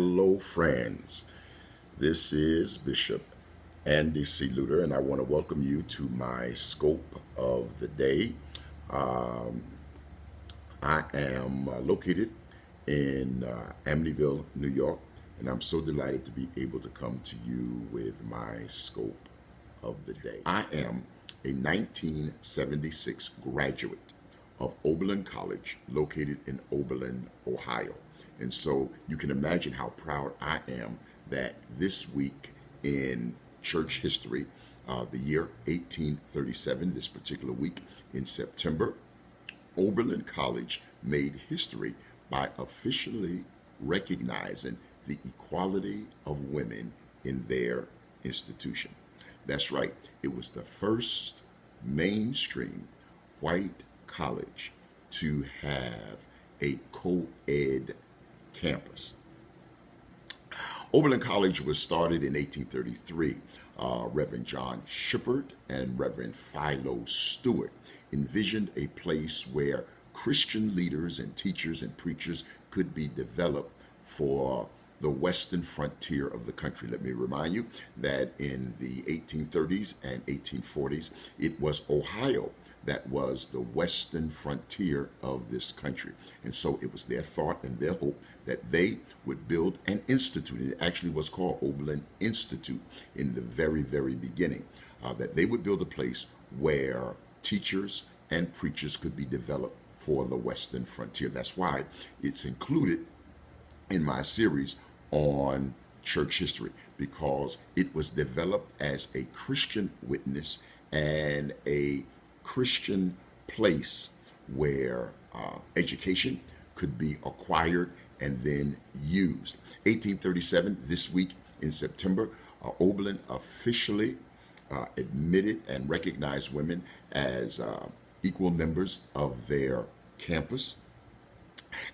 Hello, friends. This is Bishop Andy C. Lewter, and I want to welcome you to my scope of the day. Um, I am located in Amityville, New York, and I'm so delighted to be able to come to you with my scope of the day. I am a 1976 graduate of Oberlin College, located in Oberlin, Ohio. And so you can imagine how proud I am that this week in church history, the year 1837, this particular week in September, Oberlin College made history by officially recognizing the equality of women in their institution. That's right, it was the first mainstream white college to have a co-ed campus. Oberlin College was started in 1833. Reverend John Shippard and Reverend Philo Stewart envisioned a place where Christian leaders and teachers and preachers could be developed for the western frontier of the country. Let me remind you that in the 1830s and 1840s, it was Ohio that was the western frontier of this country. And so it was their thought and their hope that they would build an institute. And it actually was called Oberlin Institute in the very, very beginning, that they would build a place where teachers and preachers could be developed for the western frontier. That's why it's included in my series on church history, because it was developed as a Christian witness and a Christian place where education could be acquired and then used. 1837, this week in September, Oberlin officially admitted and recognized women as equal members of their campus.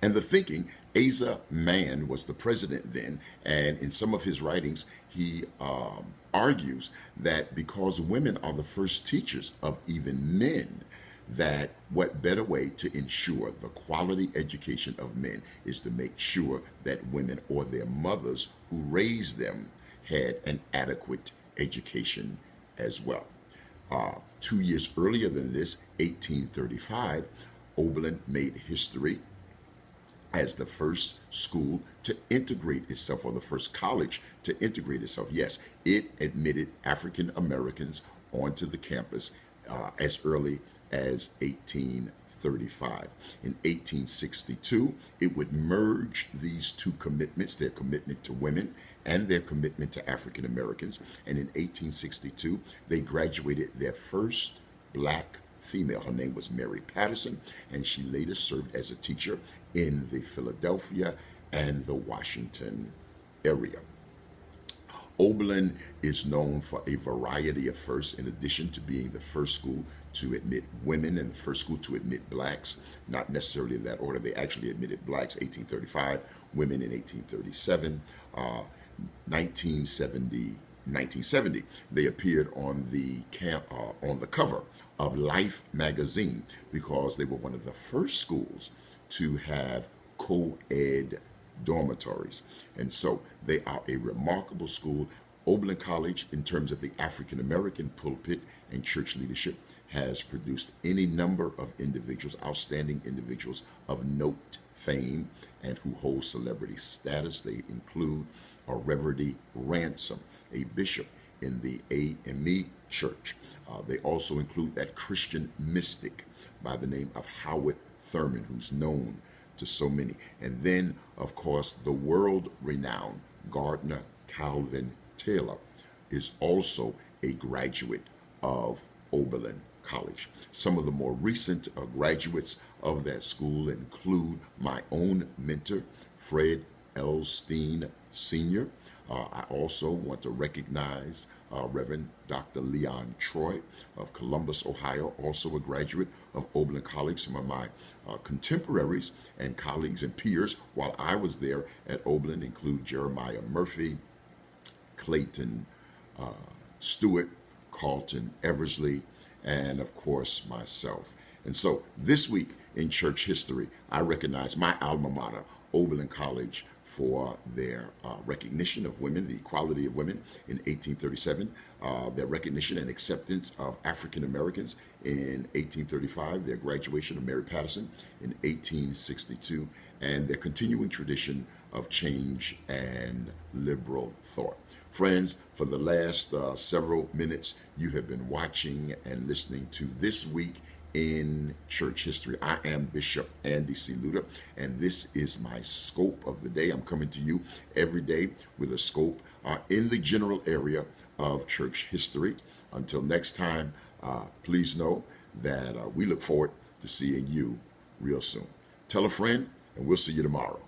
And the thinking, Asa Mann was the president then, and in some of his writings, he argues that because women are the first teachers of even men, that what better way to ensure the quality education of men is to make sure that women or their mothers who raised them had an adequate education as well. 2 years earlier than this, 1835, Oberlin made history as the first school to integrate itself, or the first college to integrate itself. Yes, it admitted African Americans onto the campus as early as 1835. In 1862, it would merge these two commitments, their commitment to women and their commitment to African Americans. And in 1862, they graduated their first black female. Her name was Mary Patterson, and she later served as a teacher in the Philadelphia and the Washington area. Oberlin is known for a variety of firsts, in addition to being the first school to admit women and the first school to admit blacks, not necessarily in that order. They actually admitted blacks 1835, women in 1837, 1970, they appeared on the cover of Life magazine because they were one of the first schools to have co-ed dormitories. And so they are a remarkable school. Oberlin College, in terms of the African American pulpit and church leadership, has produced any number of individuals, outstanding individuals of note, fame, and who hold celebrity status. They include Reverend Ransom, a bishop in the AME Church. They also include that Christian mystic by the name of Howard Thurman, who's known to so many. And then, of course, the world-renowned Gardner Calvin Taylor is also a graduate of Oberlin College. Some of the more recent graduates of that school include my own mentor, Fred Elstein Sr. I also want to recognize Reverend Dr. Leon Troy of Columbus, Ohio, also a graduate of Oberlin College. Some of my contemporaries and colleagues and peers while I was there at Oberlin include Jeremiah Murphy, Clayton Stewart, Carlton Eversley, and of course myself. And so this week in church history, I recognize my alma mater, Oberlin College, for their recognition of women, the equality of women in 1837, their recognition and acceptance of African Americans in 1835, their graduation of Mary Patterson in 1862, and their continuing tradition of change and liberal thought. Friends, for the last several minutes, you have been watching and listening to This Week in Church History. I am Bishop Andy C. Lewter, and this is my scope of the day. I'm coming to you every day with a scope in the general area of church history. Until next time, please know that we look forward to seeing you real soon. Tell a friend, and we'll see you tomorrow.